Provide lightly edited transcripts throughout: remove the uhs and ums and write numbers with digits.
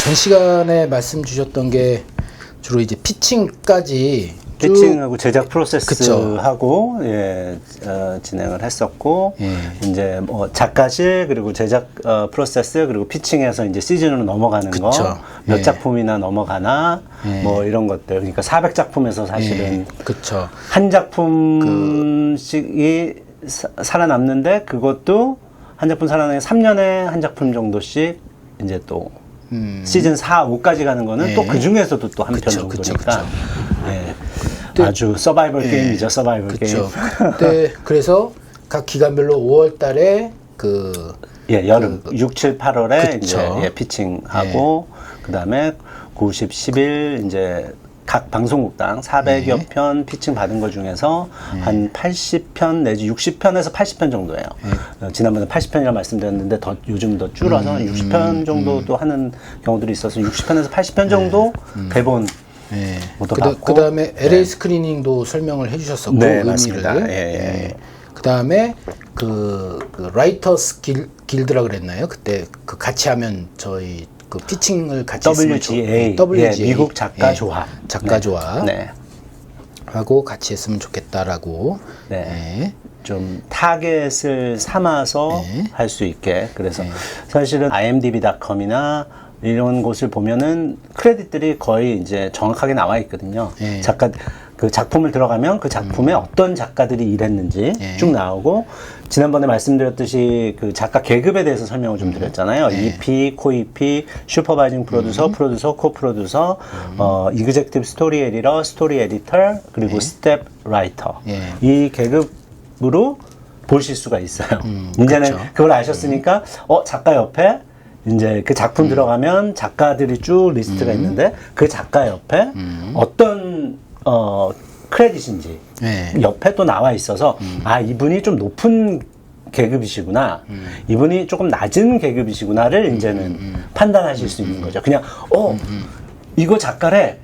전 시간에 말씀 주셨던 게 주로 이제 피칭까지 피칭하고 제작 그쵸. 프로세스하고 예, 진행을 했었고 예. 이제 뭐 작가실 그리고 제작 프로세스 그리고 피칭해서 이제 시즌으로 넘어가는 그쵸. 거 몇 예. 작품이나 넘어가나 예. 뭐 이런 것들 그러니까 400작품에서 사실은 그쵸. 한 작품씩이 살아남는데 그것도 한 작품 살아나는 3년에 한 작품 정도씩 이제 또 시즌 4, 5까지 가는 거는 예. 또 그 중에서도 또 한 편 그쵸, 정도니까 예. 그때- 아주 서바이벌 예. 게임이죠, 서바이벌 게임. 그쵸. 그때 그래서 각 기간별로 5월 달에 예, 여름 6, 7, 8월에 그쵸. 이제 예, 피칭하고 그다음에 9, 10, 11 이제 각 방송국당 400여 편 피칭 받은 것 중에서 한 80편 내지 60편에서 80편 정도예요. 지난번에 80편이라고 말씀드렸는데 요즘 더 줄어서 60편 정도도 하는 경우들이 있어서 60편에서 80편 정도 대본 예. 모두 받고 그다음에 LA 스크리닝도 설명을 해주셨었고 네, 의미를. 맞습니다. 예. 그다음에 그 라이터스 길드라 그랬나요? 그때 그 같이 하면 저희 그 피칭을 같이 WGA, WGA. 예, 미국 작가 예. 조합. 작가 조합 네. 하고 같이 했으면 좋겠다라고. 네. 예. 좀 타겟을 삼아서 네. 할 수 있게. 그래서 사실은 imdb.com이나 이런 곳을 보면은 크레딧들이 거의 이제 정확하게 나와 있거든요. 네. 그 작품을 들어가면 그 작품에 어떤 작가들이 일했는지 네. 쭉 나오고 지난번에 말씀드렸듯이 그 작가 계급에 대해서 설명을 좀 드렸잖아요. EP, 코-EP, 슈퍼바이징 프로듀서, 프로듀서, 코프로듀서, 이그젝티브 스토리 에디터, 스토리 에디터, 그리고 스텝 라이터. 이 계급으로 보실 수가 있어요. 이제는 그렇죠. 그걸 아셨으니까 작가 옆에 이제 그 작품 들어가면 작가들이 쭉 리스트가 있는데 그 작가 옆에 어떤 크레딧인지 네. 옆에 또 나와 있어서 아 이분이 좀 높은 계급이시구나 이분이 조금 낮은 계급이시구나를 이제는 판단하실 수 있는 거죠. 그냥 이거 작가래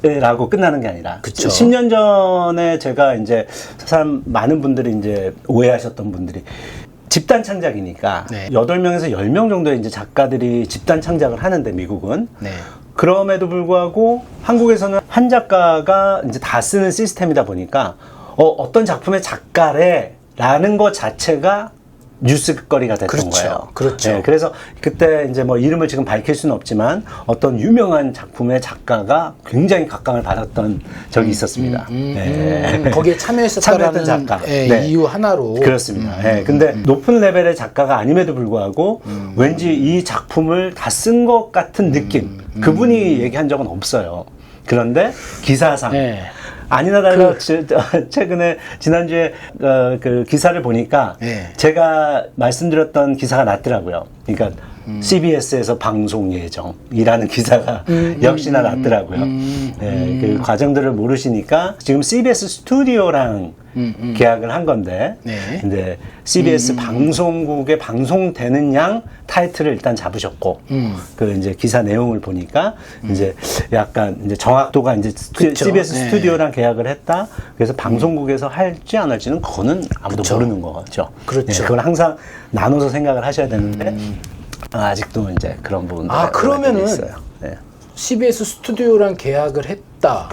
라고 끝나는 게 아니라 그쵸. 10년 전에 제가 이제 사람 많은 분들이 이제 오해하셨던 분들이 집단 창작이니까 네. 8명에서 10명 정도의 이제 작가들이 집단 창작을 하는데 미국은 네. 그럼에도 불구하고 한국에서는 한 작가가 이제 다 쓰는 시스템이다 보니까 어떤 작품의 작가래라는 것 자체가 뉴스거리가 됐던 그렇죠. 거예요. 그렇죠. 네, 그래서 그때 이제 뭐 이름을 지금 밝힐 수는 없지만 어떤 유명한 작품의 작가가 굉장히 각광을 받았던 적이 있었습니다. 네. 거기에 참여했었다라는 작가. 예, 네. 이유 하나로. 그렇습니다. 예, 근데 높은 레벨의 작가가 아님에도 불구하고 왠지 이 작품을 다 쓴 것 같은 느낌. 그분이 얘기한 적은 없어요. 그런데 기사상 네. 아니나 다를까 최근에 지난주에 그 기사를 보니까 네. 제가 말씀드렸던 기사가 났더라고요. 그러니까 CBS에서 방송 예정이라는 기사가 역시나 났더라고요. 네, 그 과정들을 모르시니까 지금 CBS 스튜디오랑 계약을 한 건데, 네. 근데 CBS 방송국에 방송되는 양 타이틀을 일단 잡으셨고, 그 이제 기사 내용을 보니까 이제 약간 이제 정확도가 이제 그쵸. CBS 네. 스튜디오랑 계약을 했다. 그래서 방송국에서 할지 안 할지는 그거는 아무도 그쵸. 모르는 거죠. 그렇죠. 네, 그걸 항상 나눠서 생각을 하셔야 되는데 아직도 이제 그런 부분들 그러면은 있어요. 네. CBS 스튜디오랑 계약을 했다.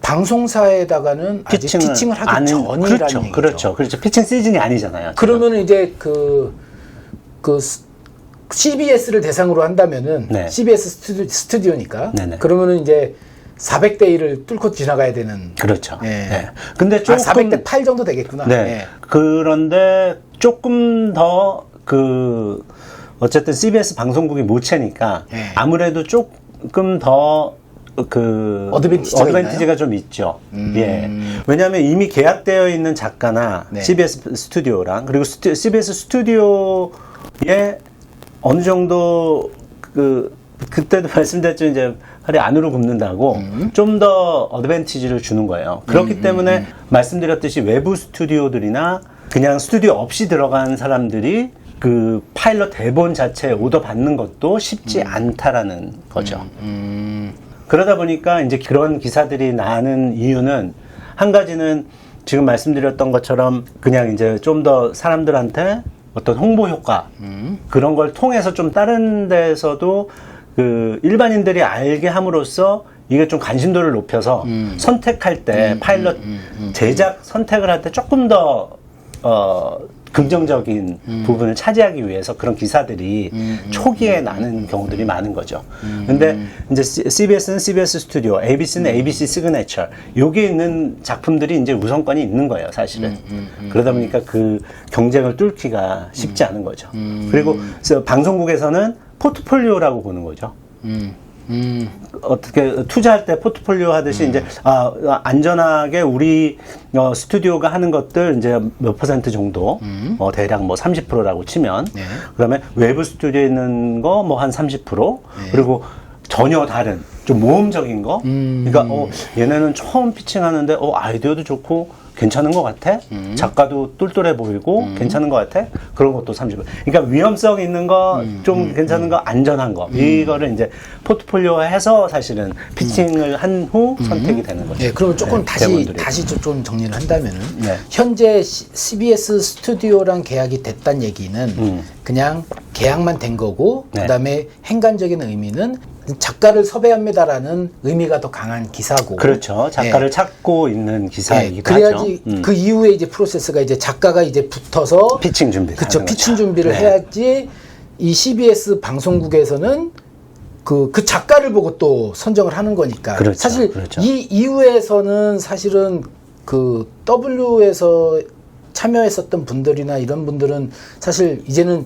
방송사에다가는 아직 피칭을 하기 전이라는 그렇죠, 얘기죠. 그렇죠. 피칭 시즌이 아니잖아요. 그러면은 이제 그 CBS를 대상으로 한다면은 네. CBS 스튜디오니까 네네. 그러면은 이제 400대 1을 뚫고 지나가야 되는. 그렇죠. 예. 네. 근데 조금 400대 8 정도 되겠구나. 네. 예. 그런데 조금 더 어쨌든 CBS 방송국이 모체니까 예. 아무래도 조금 더 어드밴티지가 좀 있죠. 예. 왜냐하면 이미 계약되어 있는 작가나 네. CBS 스튜디오랑 그리고 CBS 스튜디오에 어느 정도 그때도 말씀드렸죠. 이제 팔이 안으로 굽는다고 좀 더 어드밴티지를 주는 거예요. 그렇기 때문에 말씀드렸듯이 외부 스튜디오들이나 그냥 스튜디오 없이 들어간 사람들이 그 파일럿 대본 자체에 오더 받는 것도 쉽지 않다라는 거죠. 그러다 보니까 이제 그런 기사들이 나는 이유는 한 가지는 지금 말씀드렸던 것처럼 그냥 이제 좀 더 사람들한테 어떤 홍보 효과 그런 걸 통해서 좀 다른 데서도 그 일반인들이 알게 함으로써 이게 좀 관심도를 높여서 선택할 때 파일럿 제작 선택을 할 때 조금 더 긍정적인 부분을 차지하기 위해서 그런 기사들이 초기에 나는 경우들이 많은 거죠. 근데 이제 CBS는 CBS 스튜디오, ABC는 ABC 시그네처, 여기에 있는 작품들이 이제 우선권이 있는 거예요, 사실은. 그러다 보니까 그 경쟁을 뚫기가 쉽지 않은 거죠. 그리고 방송국에서는 포트폴리오라고 보는 거죠. 어떻게 투자할 때 포트폴리오 하듯이 이제 안전하게 우리 스튜디오가 하는 것들 이제 몇 퍼센트 정도 대략 뭐 30%라고 치면 네. 그다음에 외부 스튜디오에 있는 거 뭐 한 30% 그리고 전혀 다른 좀 모험적인 거 그러니까 얘네는 처음 피칭하는데 아이디어도 좋고 괜찮은 것 같아. 작가도 똘똘해 보이고 괜찮은 것 같아. 그런 것도 30%. 그러니까 위험성 있는 거, 좀 괜찮은 거, 안전한 거. 이거를 이제 포트폴리오해서 사실은 피칭을 한 후 선택이 되는 거죠. 네, 그러면 조금 대본들이. 다시 좀 정리를 한다면은 네. 현재 CBS 스튜디오랑 계약이 됐다는 얘기는 그냥 계약만 된 거고 네. 그다음에 행간적인 의미는 작가를 섭외합니다라는 의미가 더 강한 기사고. 그렇죠. 작가를 찾고 있는 기사이기도 그래야지 하죠. 그 이후에 이제 프로세스가 이제 작가가 이제 붙어서 피칭 준비. 그렇죠. 피칭 준비를 네. 해야지 이 CBS 방송국에서는 그 작가를 보고 또 선정을 하는 거니까. 그렇죠. 사실 그렇죠. 이 이후에서는 사실은 그 W에서 참여했었던 분들이나 이런 분들은 사실 이제는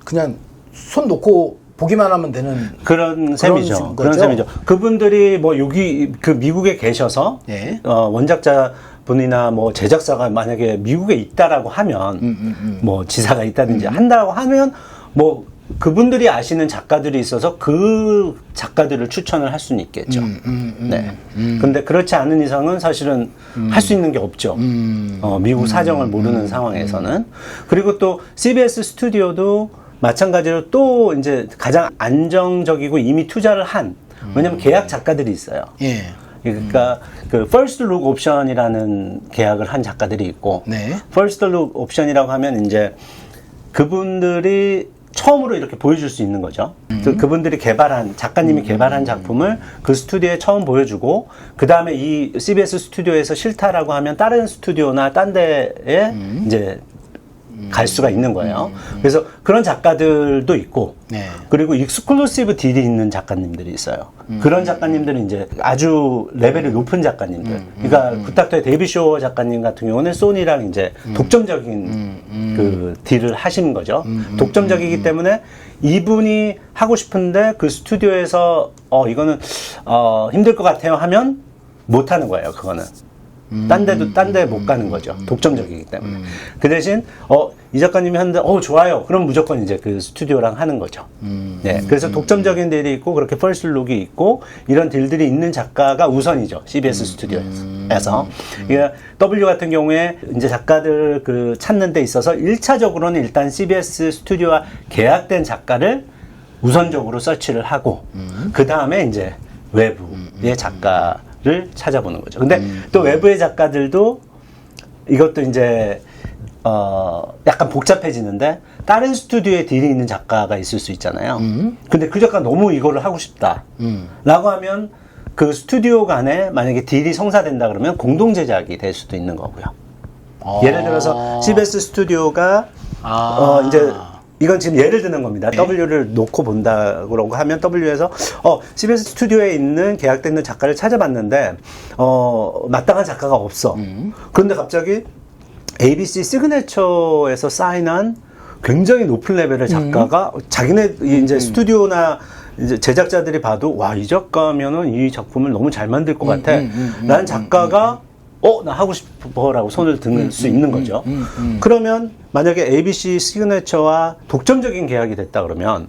그냥 손 놓고 보기만 하면 되는 그런 셈이죠. 그런 거죠? 셈이죠. 그분들이 뭐 여기 그 미국에 계셔서 네. 원작자 분이나 뭐 제작사가 만약에 미국에 있다라고 하면 뭐 지사가 있다든지 한다고 하면 뭐 그분들이 아시는 작가들이 있어서 그 작가들을 추천을 할 수는 있겠죠. 네. 근데 그렇지 않은 이상은 사실은 할 수 있는 게 없죠. 미국 사정을 모르는 상황에서는. 그리고 또 CBS 스튜디오도 마찬가지로 또 이제 가장 안정적이고 이미 투자를 한, 왜냐면 계약 작가들이 있어요. 예. 그러니까 그 First Look 옵션이라는 계약을 한 작가들이 있고, 네. First Look 옵션이라고 하면 이제 그분들이 처음으로 이렇게 보여줄 수 있는 거죠. 그분들이 개발한, 작가님이 개발한 작품을 그 스튜디오에 처음 보여주고, 그 다음에 이 CBS 스튜디오에서 싫다라고 하면 다른 스튜디오나 딴 데에 이제 갈 수가 있는 거예요. 그래서 그런 작가들도 있고, 네. 그리고 익스클루시브 딜이 있는 작가님들이 있어요. 그런 작가님들은 이제 아주 레벨이 높은 작가님들. 그러니까 굿닥터의 데이비 쇼 작가님 같은 경우는 소니랑 이제 독점적인 그 딜을 하신 거죠. 독점적이기 때문에 이분이 하고 싶은데 그 스튜디오에서 이거는 힘들 것 같아요 하면 못 하는 거예요. 그거는. 딴 데 못 가는 거죠. 독점적이기 때문에. 그 대신, 이 작가님이 하는데, 좋아요. 그럼 무조건 이제 그 스튜디오랑 하는 거죠. 네. 그래서 독점적인 딜이 있고, 그렇게 펄스 룩이 있고, 이런 딜들이 있는 작가가 우선이죠. CBS 스튜디오에서. 그러니까 W 같은 경우에 이제 작가들 그 찾는 데 있어서 1차적으로는 일단 CBS 스튜디오와 계약된 작가를 우선적으로 서치를 하고, 그 다음에 이제 외부의 작가를 찾아보는 거죠. 근데 또 외부의 작가들도 이것도 이제 약간 복잡해지는데 다른 스튜디오에 딜이 있는 작가가 있을 수 있잖아요. 근데 그 작가 너무 이거를 하고 싶다 라고 하면 그 스튜디오 간에 만약에 딜이 성사된다 그러면 공동 제작이 될 수도 있는 거고요. 예를 들어서 CBS 스튜디오가 이제 이건 지금 예를 드는 겁니다. 네. W를 놓고 본다고 하면 W에서 CBS 스튜디오에 있는 계약돼 있는 작가를 찾아봤는데 마땅한 작가가 없어. 그런데 갑자기 ABC 시그네처에서 사인한 굉장히 높은 레벨의 작가가 자기네 이제 스튜디오나 이제 제작자들이 봐도 와, 이 작가면은 이 작품을 너무 잘 만들 것 같아. 라는 작가가 나 하고 싶어라고 손을 들 수 있는 거죠. 그러면 만약에 ABC 시그네처와 독점적인 계약이 됐다 그러면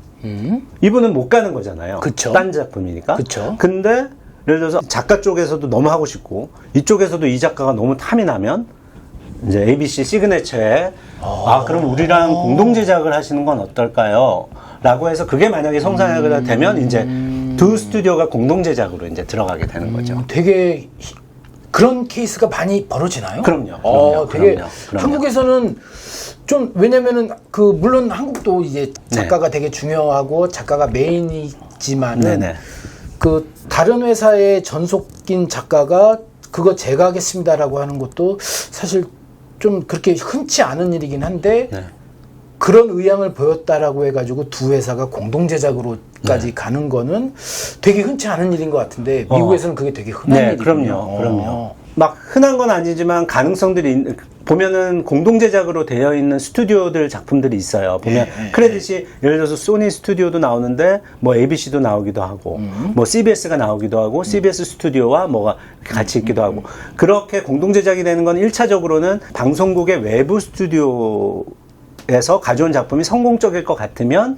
이분은 못 가는 거잖아요. 그쵸. 딴 작품이니까. 그쵸. 근데 예를 들어서 작가 쪽에서도 너무 하고 싶고 이쪽에서도 이 작가가 너무 탐이 나면 이제 ABC 시그네처에 그럼 우리랑 공동 제작을 하시는 건 어떨까요? 라고 해서 그게 만약에 성사가 되면 이제 두 스튜디오가 공동 제작으로 이제 들어가게 되는 거죠. 되게 그런 케이스가 많이 벌어지나요? 그럼요. 되게 그럼요. 한국에서는 좀 왜냐면은 물론 한국도 이제 작가가 되게 중요하고 작가가 메인이 있지만은 네네. 그 다른 회사의 전속인 작가가 그거 제가 하겠습니다라고 하는 것도 사실 좀 그렇게 흔치 않은 일이긴 한데 네. 그런 의향을 보였다라고 해가지고 두 회사가 공동 제작으로까지 가는 거는 되게 흔치 않은 일인 것 같은데 미국에서는 그게 되게 흔한 네, 일이군요. 그럼요. 막 흔한 건 아니지만 가능성들이 보면은 공동 제작으로 되어 있는 스튜디오들 작품들이 있어요. 보면 크레딧이 예를 들어서 소니 스튜디오도 나오는데 뭐 ABC도 나오기도 하고 뭐 CBS가 나오기도 하고 CBS 스튜디오와 뭐가 같이 있기도 하고 그렇게 공동 제작이 되는 건 1차적으로는 방송국의 외부 스튜디오에서 가져온 작품이 성공적일 것 같으면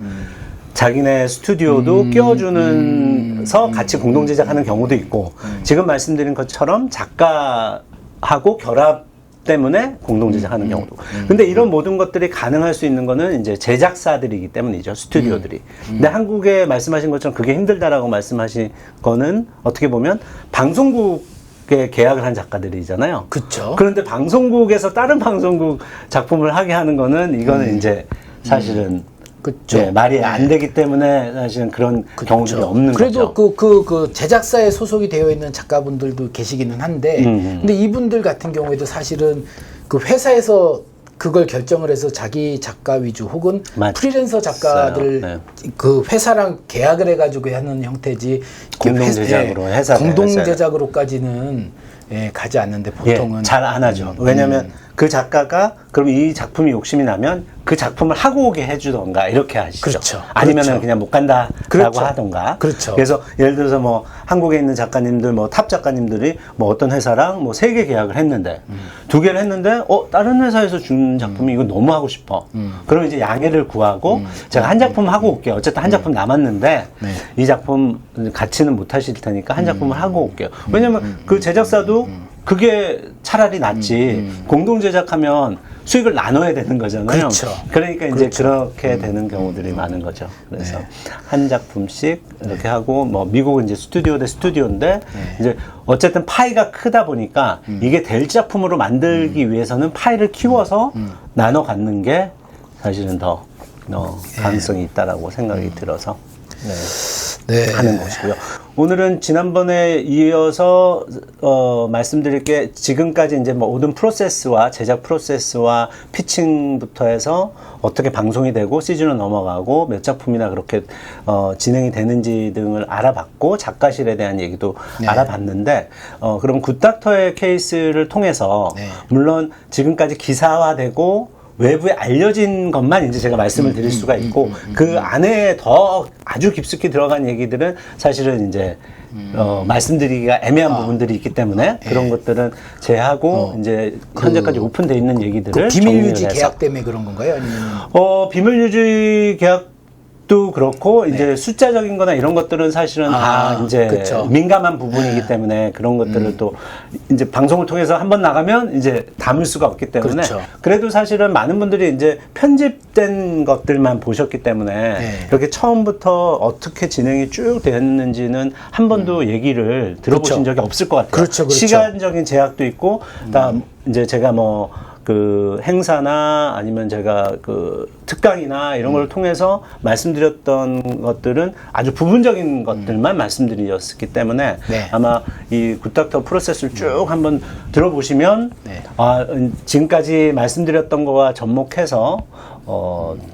자기네 스튜디오도 끼워주면서 같이 공동 제작하는 경우도 있고 지금 말씀드린 것처럼 작가하고 결합 때문에 공동 제작하는 경우도. 근데 이런 모든 것들이 가능할 수 있는 거는 이제 제작사들이기 때문이죠. 스튜디오들이. 근데 한국에 말씀하신 것처럼 그게 힘들다라고 말씀하신 거는 어떻게 보면 방송국에 계약을 한 작가들이잖아요. 그렇죠. 그런데 방송국에서 다른 방송국 작품을 하게 하는 거는 이거는 이제 사실은 그렇죠. 네, 말이 안 되기 때문에 사실은 그런 경우들이 없는 그래도 거죠. 그 제작사에 소속이 되어 있는 작가분들도 계시기는 한데, 근데 이분들 같은 경우에도 사실은 그 회사에서 그걸 결정을 해서 자기 작가 위주 혹은 프리랜서 작가들 네. 그 회사랑 계약을 해가지고 하는 형태지 공동 제작으로 회사 공동 제작으로까지는 가지 않는데 보통은 잘 안 하죠. 왜냐하면 그 작가가 그럼 이 작품이 욕심이 나면 그 작품을 하고 오게 해주던가 이렇게 하시죠. 그렇죠. 아니면은 그렇죠. 그냥 못 간다라고 그렇죠. 하던가. 그렇죠. 그래서 예를 들어서 뭐 한국에 있는 작가님들 뭐 탑 작가님들이 뭐 어떤 회사랑 뭐 3개 계약을 했는데 2개를 했는데 다른 회사에서 준 작품이 이거 너무 하고 싶어. 그러면 이제 양해를 구하고 제가 한 작품 하고 올게요. 어쨌든 한 작품 남았는데 이 작품 같이는 못 하실 테니까 한 작품을 하고 올게요. 왜냐면 그 제작사도 그게 차라리 낫지. 공동 제작하면 수익을 나눠야 되는 거잖아요. 그렇죠. 그러니까 이제 그렇게 되는 경우들이 많은 거죠. 그래서 한 작품씩 이렇게 하고 뭐 미국은 이제 스튜디오 대 스튜디오인데 이제 어쨌든 파이가 크다 보니까 이게 될 작품으로 만들기 위해서는 파이를 키워서 나눠 갖는 게 사실은 더 가능성이 있다라고 생각이 들어서 하는 것이고요. 오늘은 지난번에 이어서 말씀드릴 게 지금까지 이제 뭐 모든 프로세스와 제작 프로세스와 피칭부터 해서 어떻게 방송이 되고 시즌으로 넘어가고 몇 작품이나 그렇게 진행이 되는지 등을 알아봤고 작가실에 대한 얘기도 알아봤는데 그럼 굿닥터의 케이스를 통해서 물론 지금까지 기사화되고 외부에 알려진 것만 이제 제가 말씀을 드릴 수가 있고 그 안에 더 아주 깊숙이 들어간 얘기들은 사실은 이제 말씀드리기가 애매한 부분들이 있기 때문에 그런 것들은 제하고 이제 현재까지 오픈돼 있는 얘기들을 비밀 유지 계약 때문에 그런 건가요? 아니면 비밀 유지 계약도 그렇고 이제 숫자적인 거나 이런 것들은 사실은 다 이제 그쵸. 민감한 부분이기 때문에 그런 것들을 또 이제 방송을 통해서 한번 나가면 이제 담을 수가 없기 때문에 그렇죠. 그래도 사실은 많은 분들이 이제 편집된 것들만 보셨기 때문에 이렇게 처음부터 어떻게 진행이 쭉 됐는지는 한 번도 얘기를 들어보신 적이 없을 것 같아요. 그렇죠. 시간적인 제약도 있고, 다음 이제 제가 뭐 그 행사나 아니면 제가 그 특강이나 이런 걸 통해서 말씀드렸던 것들은 아주 부분적인 것들만 말씀드렸기 때문에 아마 이 굿닥터 프로세스를 쭉 한번 들어보시면 지금까지 말씀드렸던 거와 접목해서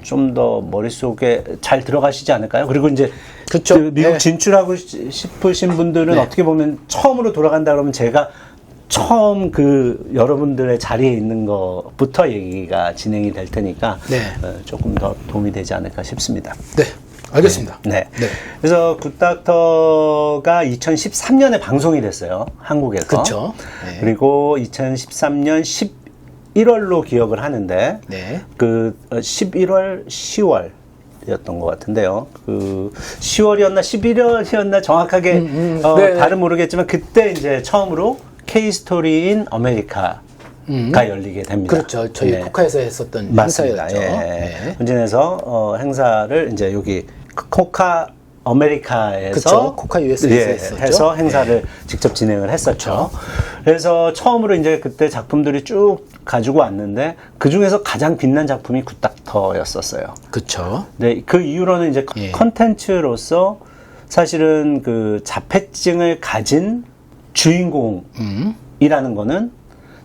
좀 더 머릿속에 잘 들어가시지 않을까요? 그리고 이제 그쵸. 그 미국 진출하고 싶으신 분들은 어떻게 보면 처음으로 돌아간다 그러면 제가 처음 그 여러분들의 자리에 있는 것부터 얘기가 진행이 될 테니까 조금 더 도움이 되지 않을까 싶습니다. 네, 알겠습니다. 그래서 굿닥터가 2013년에 방송이 됐어요. 한국에서. 그렇죠. 그리고 2013년 11월로 기억을 하는데 그 11월, 10월 였던 것 같은데요. 그 10월이었나 11월이었나 정확하게 다른 모르겠지만 그때 이제 처음으로 K-스토리 인 아메리카가 열리게 됩니다. 그렇죠. 저희 코카에서 했었던 맞습니다. 행사였죠. 훈진에서 행사를 이제 여기 코카 아메리카에서 그쵸? 코카 US에서 해서 행사를 직접 진행을 했었죠. 그래서 처음으로 이제 그때 작품들이 쭉 가지고 왔는데 그 중에서 가장 빛난 작품이 굿닥터였었어요. 그렇죠. 네, 그 이후로는 이제 컨텐츠로서 사실은 그 자폐증을 가진 주인공이라는 거는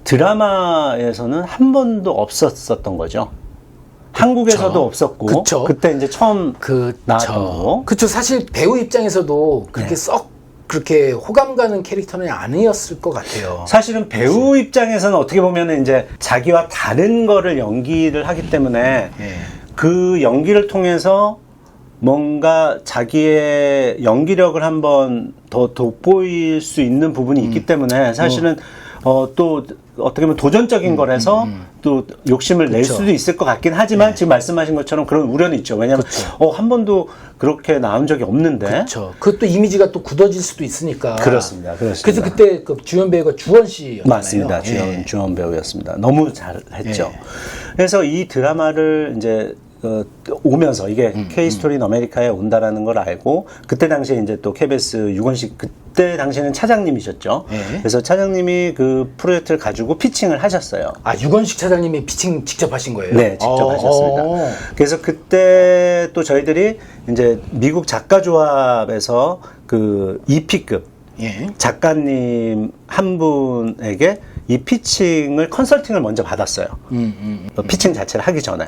드라마에서는 한 번도 없었었던 거죠. 한국에서도 없었고, 그쵸. 그때 이제 처음 나왔던 거고. 그쵸. 사실 배우 입장에서도 그렇게 썩 그렇게 호감 가는 캐릭터는 아니었을 것 같아요. 사실은 배우 입장에서는 어떻게 보면 이제 자기와 다른 거를 연기를 하기 때문에 그 연기를 통해서 뭔가 자기의 연기력을 한번 더 돋보일 수 있는 부분이 있기 때문에 사실은 또 어떻게 보면 도전적인 거라서 또 욕심을 낼 수도 있을 것 같긴 하지만 지금 말씀하신 것처럼 그런 우려는 있죠. 왜냐하면 한 번도 그렇게 나온 적이 없는데. 그렇죠. 그것도 이미지가 또 굳어질 수도 있으니까. 그렇습니다. 그래서 그때 그 주연 배우가 주원 씨였잖아요. 맞습니다. 주연 배우였습니다. 너무 잘했죠. 그래서 이 드라마를 이제 오면서 이게 K-스토리 인 아메리카에 온다라는 걸 알고 그때 당시에 이제 또 KBS 유건식 그때 당시에는 차장님이셨죠. 그래서 차장님이 그 프로젝트를 가지고 피칭을 하셨어요. 아, 유건식 차장님이 피칭 직접 하신 거예요? 네, 직접 하셨습니다. 그래서 그때 또 저희들이 이제 미국 작가조합에서 그 2P급 작가님 한 분에게 이 피칭을 컨설팅을 먼저 받았어요. 피칭 자체를 하기 전에.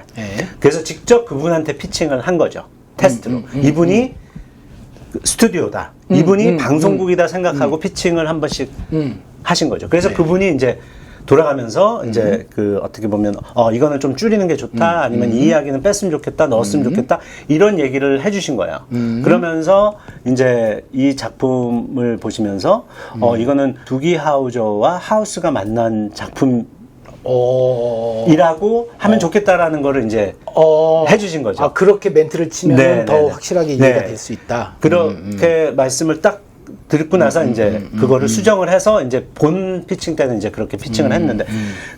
그래서 직접 그분한테 피칭을 한 거죠. 테스트로. 이분이 스튜디오다. 이분이 방송국이다 생각하고 피칭을 한 번씩 하신 거죠. 그래서 그분이 이제 돌아가면서 이제 그 어떻게 보면 이거는 좀 줄이는 게 좋다 아니면 이 이야기는 뺐으면 좋겠다 넣었으면 좋겠다 이런 얘기를 해주신 거예요. 그러면서 이제 이 작품을 보시면서 이거는 두기 하우저와 하우스가 만난 작품 이라고 하면 좋겠다라는 거를 이제 해주신 거죠. 아, 그렇게 멘트를 치면 더 확실하게 이해가 될 수 있다. 그렇게 말씀을 딱 듣고 나서 이제 그거를 수정을 해서 이제 본 피칭 때는 이제 그렇게 피칭을 했는데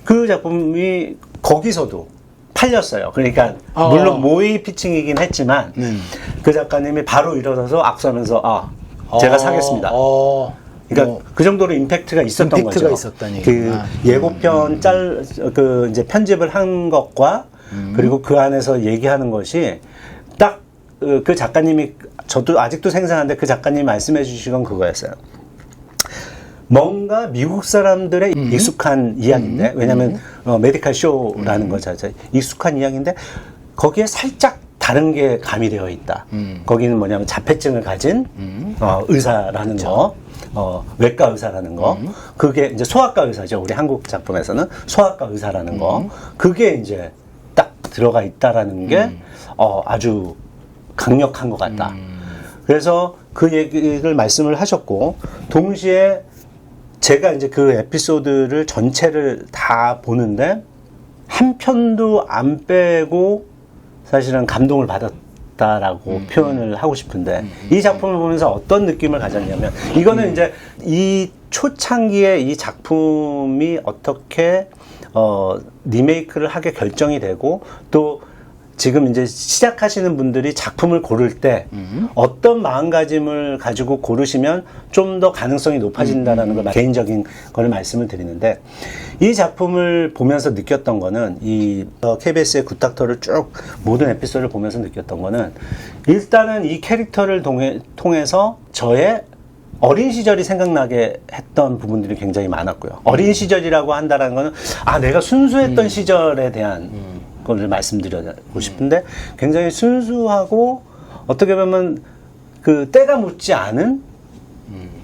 그 작품이 거기서도 팔렸어요. 그러니까 물론 모의 피칭이긴 했지만 그 작가님이 바로 일어서서 악수하면서 제가 사겠습니다. 그러니까 그 정도로 임팩트가 있었던 거죠. 있었다니. 그 예고편 그 이제 편집을 한 것과 그리고 그 안에서 얘기하는 것이 딱 그 작가님이 저도 아직도 생생한데 그 작가님이 말씀해 주신 건 그거였어요. 뭔가 미국 사람들의 익숙한 이야기인데 왜냐하면 메디컬 쇼라는 것 자체 익숙한 이야기인데 거기에 살짝 다른 게 가미되어 있다. 거기는 뭐냐면 자폐증을 가진 의사라는 거. 외과 의사라는 거. 그게 이제 소아과 의사죠. 우리 한국 작품에서는 소아과 의사라는 거. 그게 이제 딱 들어가 있다라는 게 아주 강력한 것 같다. 그래서 그 얘기를 말씀을 하셨고, 동시에 제가 이제 그 에피소드를 전체를 다 보는데, 한 편도 안 빼고 사실은 감동을 받았다라고 표현을 하고 싶은데, 이 작품을 보면서 어떤 느낌을 가졌냐면, 이거는 이제 이 초창기에 이 작품이 어떻게 리메이크를 하게 결정이 되고, 또 지금 이제 시작하시는 분들이 작품을 고를 때 어떤 마음가짐을 가지고 고르시면 좀 더 가능성이 높아진다라는 걸 개인적인 걸 말씀을 드리는데, 이 작품을 보면서 느꼈던 거는 이 KBS의 굿닥터를 쭉 모든 에피소드를 보면서 느꼈던 거는 일단은 이 캐릭터를 통해서 저의 어린 시절이 생각나게 했던 부분들이 굉장히 많았고요. 어린 시절이라고 한다는 거는 내가 순수했던 시절에 대한 거를 말씀드리고 싶은데, 굉장히 순수하고 어떻게 보면 그 때가 묻지 않은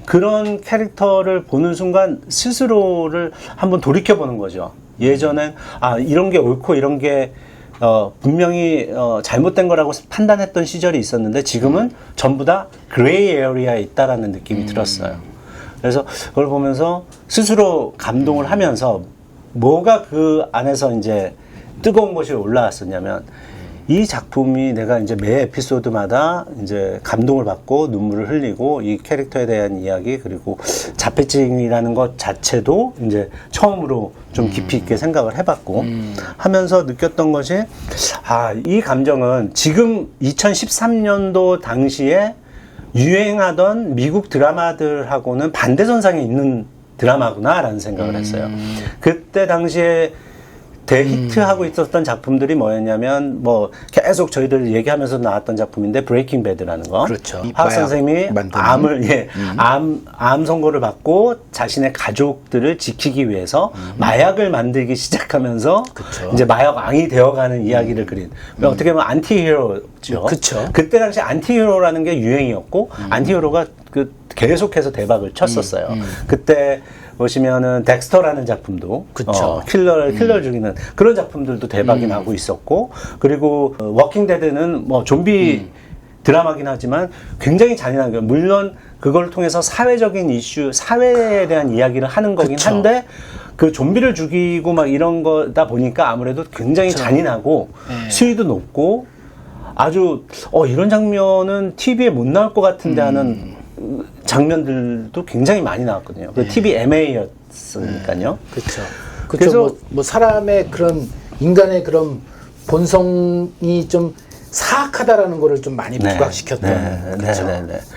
그런 캐릭터를 보는 순간 스스로를 한번 돌이켜보는 거죠. 예전엔 이런 게 옳고 이런 게 분명히 잘못된 거라고 판단했던 시절이 있었는데, 지금은 전부 다 그레이 에어리아에 있다라는 느낌이 들었어요. 그래서 그걸 보면서 스스로 감동을 하면서 뭐가 그 안에서 이제 뜨거운 것이 올라왔었냐면, 이 작품이 내가 이제 매 에피소드마다 이제 감동을 받고 눈물을 흘리고 이 캐릭터에 대한 이야기, 그리고 자폐증이라는 것 자체도 이제 처음으로 좀 깊이 있게 생각을 해봤고 하면서 느꼈던 것이, 이 감정은 지금 2013년도 당시에 유행하던 미국 드라마들하고는 반대선상에 있는 드라마구나라는 생각을 했어요. 그때 당시에 대히트하고 있었던 작품들이 뭐였냐면 뭐 계속 저희들 얘기하면서 나왔던 작품인데 브레이킹 배드라는 거. 그렇죠. 화학 선생님이 만드는. 암을 암 선고를 받고 자신의 가족들을 지키기 위해서 마약을 만들기 시작하면서 그쵸. 이제 마약왕이 되어가는 이야기를 그린 어떻게 보면 안티히어로죠. 그쵸. 그때 당시 안티히어로라는 게 유행이었고 안티히어로가 그 계속해서 대박을 쳤었어요. 그때 보시면은 덱스터라는 작품도 그쵸. 킬러를 죽이는 그런 작품들도 대박이 나고 있었고 그리고 워킹 데드는 뭐 좀비 드라마긴 하지만 굉장히 잔인한 거 물론 그걸 통해서 사회적인 이슈, 사회에 대한 이야기를 하는 거긴 그쵸. 한데 그 좀비를 죽이고 막 이런 거다 보니까 아무래도 굉장히 잔인하고 네. 수위도 높고 아주 이런 장면은 TV에 못 나올 것 같은데 하는 장면들도 굉장히 많이 나왔거든요. 그 TV MA였으니까요. 그렇죠. 그래서 뭐 사람의 그런 인간의 그런 본성이 좀 사악하다라는 거를 좀 많이 부각시켰던. 그렇죠.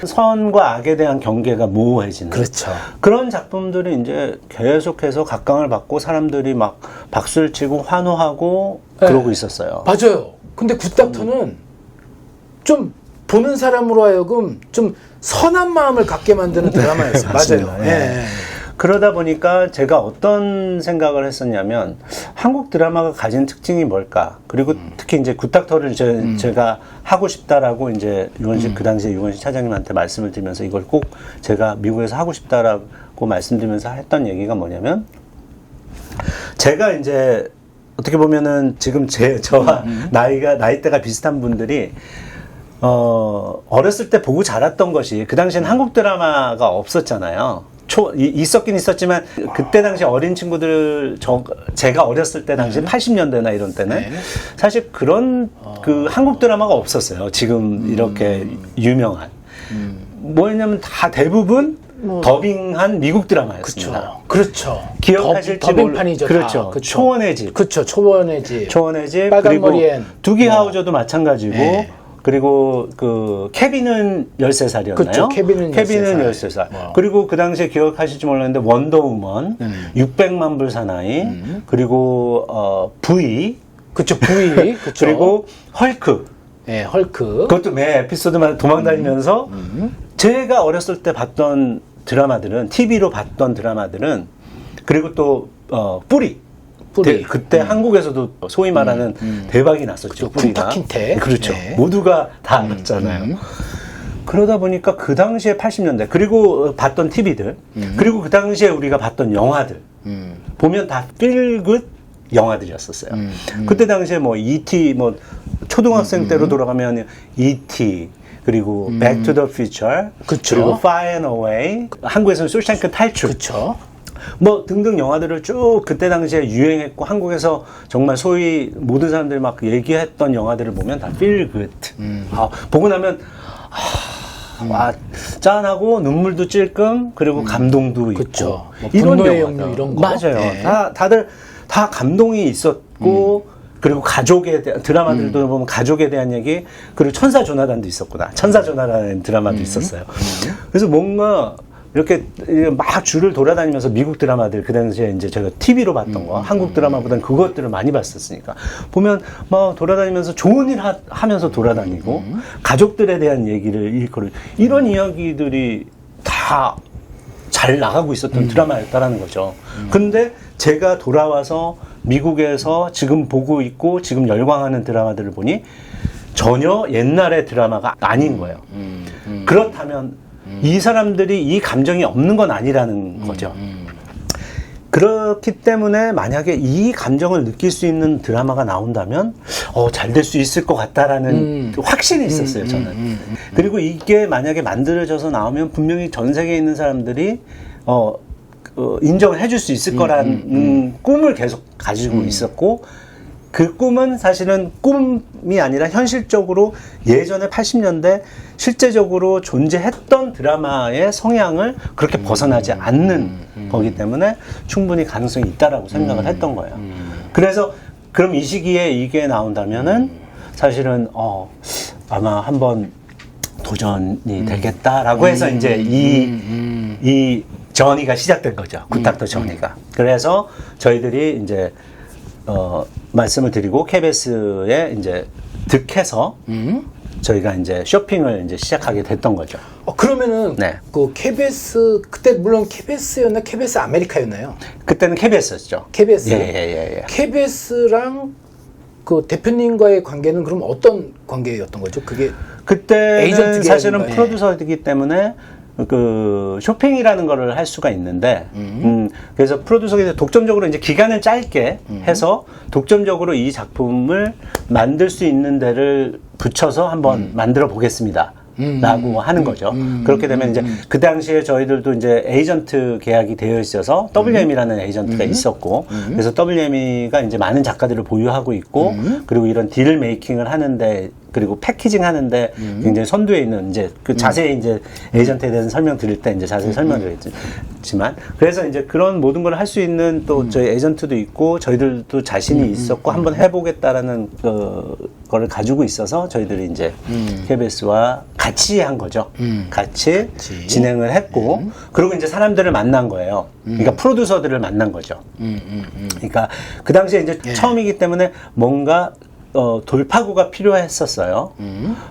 선과 악에 대한 경계가 모호해지는. 그렇죠. 그런 작품들이 이제 계속해서 각광을 받고 사람들이 막 박수를 치고 환호하고 그러고 있었어요. 맞아요. 근데 굿닥터는 좀 보는 사람으로 하여금 좀 선한 마음을 갖게 만드는 드라마였어요. 맞아요. 예. 그러다 보니까 제가 어떤 생각을 했었냐면 한국 드라마가 가진 특징이 뭘까? 그리고 특히 이제 굿닥터를 제가 하고 싶다라고 이제 유건식 그 당시에 유건식 차장님한테 말씀을 드리면서 이걸 꼭 제가 미국에서 하고 싶다라고 말씀드리면서 했던 얘기가 뭐냐면 제가 이제 어떻게 보면은 지금 저와 나이대가 비슷한 분들이 어렸을 때 보고 자랐던 것이 그 당시엔 한국 드라마가 없었잖아요. 있었긴 있었지만 그때 당시 어린 친구들 제가 어렸을 때 당시 80년대나 이런 때는 네. 사실 그런 그 한국 드라마가 없었어요. 지금 이렇게 유명한 뭐였냐면 다 대부분 더빙한 미국 드라마였습니다. 그렇죠. 기억하실지 더빙판이죠. 그렇죠. 그렇죠. 초원의 집. 그렇죠. 초원의 집. 초원의 집. 빨간 그리고 머리엔. 두기 하우저도 마찬가지고. 네. 그리고 그 케빈은 13살이었나요? 그렇죠. 케빈은 13살. 그리고 그 당시에 기억하실지 모르겠는데 원더우먼, 600만 불 사나이, 그리고 V, 그렇죠. V. 그렇죠. 그리고 헐크. 네, 헐크. 그것도 매 에피소드마다 도망다니면서 제가 어렸을 때 봤던 드라마들은 TV로 봤던 드라마들은 그리고 또 뿌리. 그때 한국에서도 소위 말하는 대박이 났었죠. 뿌리가. 쿤타킨테. 그렇죠. 네. 모두가 다 알았잖아요. 그러다 보니까 그 당시에 80년대 그리고 봤던 TV들 그리고 그 당시에 우리가 봤던 영화들 보면 다 필굿 영화들이었었어요. 그때 당시에 뭐 E.T. 뭐 초등학생 때로 돌아가면 E.T. 그리고 Back to the Future, 그쵸. 그리고 Far and Away, 한국에서는 쇼생크 탈출, 그렇죠. 뭐 등등 영화들을 쭉 그때 당시에 유행했고 한국에서 정말 소위 모든 사람들이 막 얘기했던 영화들을 보면 다 feel good. 보고 나면 와 짠하고 눈물도 찔끔 그리고 감동도 그쵸. 있고 뭐 분노의 영역 이런 거. 맞아요. 네. 다들 다 감동이 있었고 그리고 가족에 대한 드라마들도 보면 가족에 대한 얘기 그리고 천사 조나단도 있었구나. 천사 조나단의 드라마도 있었어요. 그래서 뭔가 이렇게 막 줄을 돌아다니면서 미국 드라마들 그 당시에 이제 제가 TV로 봤던 거 한국 드라마보다는 그것들을 많이 봤었으니까 보면 막 돌아다니면서 좋은 일 하면서 돌아다니고 가족들에 대한 얘기를 일거를 이런 이야기들이 다 잘 나가고 있었던 드라마였다라는 거죠. 근데 제가 돌아와서 미국에서 지금 보고 있고 지금 열광하는 드라마들을 보니 전혀 옛날의 드라마가 아닌 거예요. 그렇다면 이 사람들이 이 감정이 없는 건 아니라는 거죠. 그렇기 때문에 만약에 이 감정을 느낄 수 있는 드라마가 나온다면 잘 될 수 있을 것 같다라는 확신이 있었어요, 저는. 그리고 이게 만약에 만들어져서 나오면 분명히 전 세계에 있는 사람들이 인정을 해줄 수 있을 거라는 꿈을 계속 가지고 있었고 그 꿈은 사실은 꿈이 아니라 현실적으로 예전에 80년대 실제적으로 존재했던 드라마의 성향을 그렇게 벗어나지 않는 거기 때문에 충분히 가능성이 있다라고 생각을 했던 거예요. 그래서 그럼 이 시기에 이게 나온다면은 사실은 아마 한번 도전이 되겠다라고 해서 이제 이 저니가 시작된 거죠. 굿닥터 저니가. 그래서 저희들이 이제 말씀을 드리고 KBS에 이제 득해서 저희가 이제 쇼핑을 이제 시작하게 됐던 거죠. 그러면은 네. 그 KBS 그때 물론 KBS였나 KBS 아메리카였나요? 그때는 KBS였죠. KBS. 예. KBS랑 그 대표님과의 관계는 그럼 어떤 관계였던 거죠? 그게 그때는 에이전트 사실은 계열인가요? 프로듀서이기 때문에 그 쇼핑이라는 거를 할 수가 있는데, 그래서 프로듀서가 독점적으로 이제 기간을 짧게 해서 독점적으로 이 작품을 만들 수 있는 데를 붙여서 한번 만들어 보겠습니다. 라고 하는 거죠. 그렇게 되면 이제 그 당시에 저희들도 이제 에이전트 계약이 되어 있어서 WM이라는 에이전트가 있었고, 그래서 WM이가 이제 많은 작가들을 보유하고 있고, 그리고 이런 딜 메이킹을 하는데, 그리고 패키징 하는데 굉장히 선두에 있는 이제 그 자세히 이제 에이전트에 대해서 설명드릴 때 이제 자세히 설명드리겠지만, 그래서 이제 그런 모든 걸 할 수 있는 또 저희 에이전트도 있고 저희들도 자신이 있었고 한번 해보겠다라는 거를 가지고 있어서 저희들이 이제 KBS와 같이 한 거죠. 같이 진행을 했고, 그리고 이제 사람들을 만난 거예요. 그러니까 프로듀서들을 만난 거죠. 그러니까 그 당시에 이제 처음이기 때문에 뭔가 돌파구가 필요했었어요.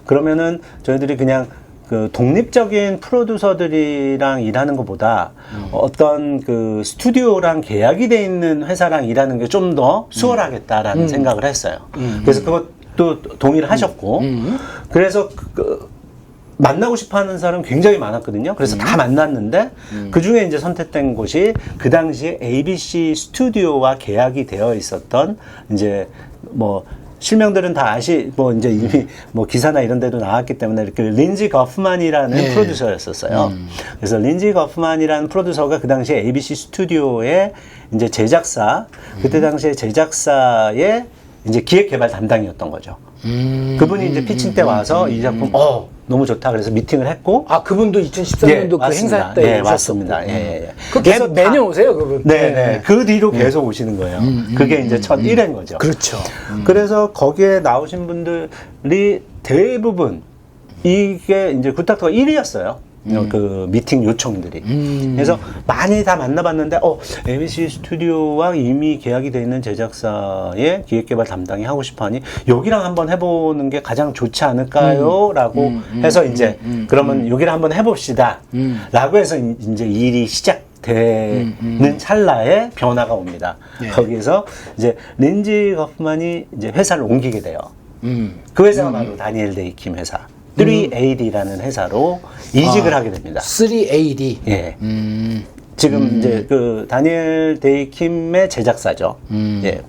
그러면은 저희들이 그냥 그 독립적인 프로듀서들이랑 일하는 것보다 어떤 그 스튜디오랑 계약이 돼 있는 회사랑 일하는 게 좀 더 수월하겠다라는 생각을 했어요. 그래서 그것도 동의를 하셨고, 그래서 만나고 싶어 하는 사람 굉장히 많았거든요. 그래서 다 만났는데, 그 중에 이제 선택된 곳이 그 당시에 ABC 스튜디오와 계약이 되어 있었던, 이제 뭐, 실명들은 다 뭐 이제 이미 뭐 기사나 이런 데도 나왔기 때문에 이렇게 린지 거프만이라는 프로듀서였었어요. 그래서 린지 거프만이라는 프로듀서가 그 당시에 ABC 스튜디오의 이제 제작사, 그때 당시에 제작사의 이제 기획 개발 담당이었던 거죠. 그분이 이제 피칭 때 와서 이 작품 너무 좋다 그래서 미팅을 했고, 그분도 2013년도 그 행사 때 네, 오셨었고. 맞습니다. 예. 그래서 매년 오세요, 그분. 네. 그 뒤로 계속 오시는 거예요. 그게 이제 첫 1회인 거죠. 그렇죠. 그래서 거기에 나오신 분들이 대부분 이게 이제 굿닥터가 1위였어요. 그 미팅 요청들이. 그래서 많이 다 만나봤는데, ABC 스튜디오와 이미 계약이 돼 있는 제작사의 기획개발 담당이 하고 싶어 하니, 여기랑 한번 해보는 게 가장 좋지 않을까요? 라고 해서 이제, 그러면 여기를 한번 해봅시다. 라고 해서 이제 일이 시작되는 찰나에 변화가 옵니다. 거기에서 이제 린지 거프만이 이제 회사를 옮기게 돼요. 그 회사가 바로 다니엘 데이킴 회사. 3AD라는 회사로 이직을 하게 됩니다. 3AD. 예. 지금 이제 그 다니엘 데이킴의 제작사죠. 예.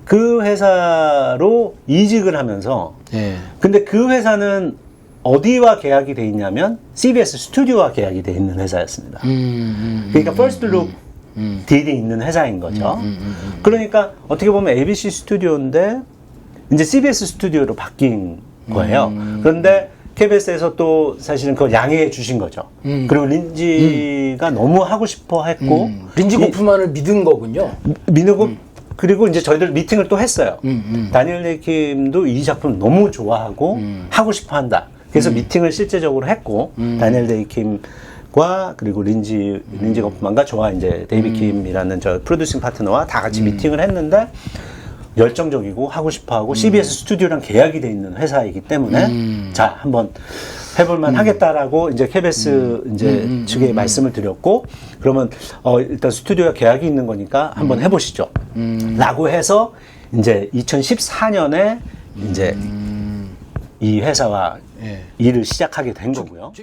그 회사로 이직을 하면서, 근데 그 회사는 어디와 계약이 돼 있냐면 CBS 스튜디오와 계약이 돼 있는 회사였습니다. 그러니까 퍼스트 룩 딜이 있는 회사인 거죠. 그러니까 어떻게 보면 ABC 스튜디오인데 이제 CBS 스튜디오로 바뀐 거예요. 그런데 KBS에서 또 사실은 그걸 양해해 주신 거죠. 그리고 린지가 너무 하고 싶어 했고, 린지 고프만을 믿은 거군요. 민우고 그리고 이제 저희들 미팅을 또 했어요. 다니엘 데이킴도 이 작품 너무 좋아하고 하고 싶어 한다. 그래서 미팅을 실제적으로 했고, 다니엘 데이킴과 그리고 린지 거프만과 저와 이제 데이비 킴이라는 저 프로듀싱 파트너와 다 같이 미팅을 했는데, 열정적이고 하고 싶어하고 CBS 스튜디오랑 계약이 돼 있는 회사이기 때문에 자 한번 해볼만 하겠다라고 이제 KBS 이제 측에 말씀을 드렸고, 그러면 일단 스튜디오와 계약이 있는 거니까 한번 해보시죠. 라고 해서 이제 2014년에 이제 이 회사와 일을 시작하게 된 거고요.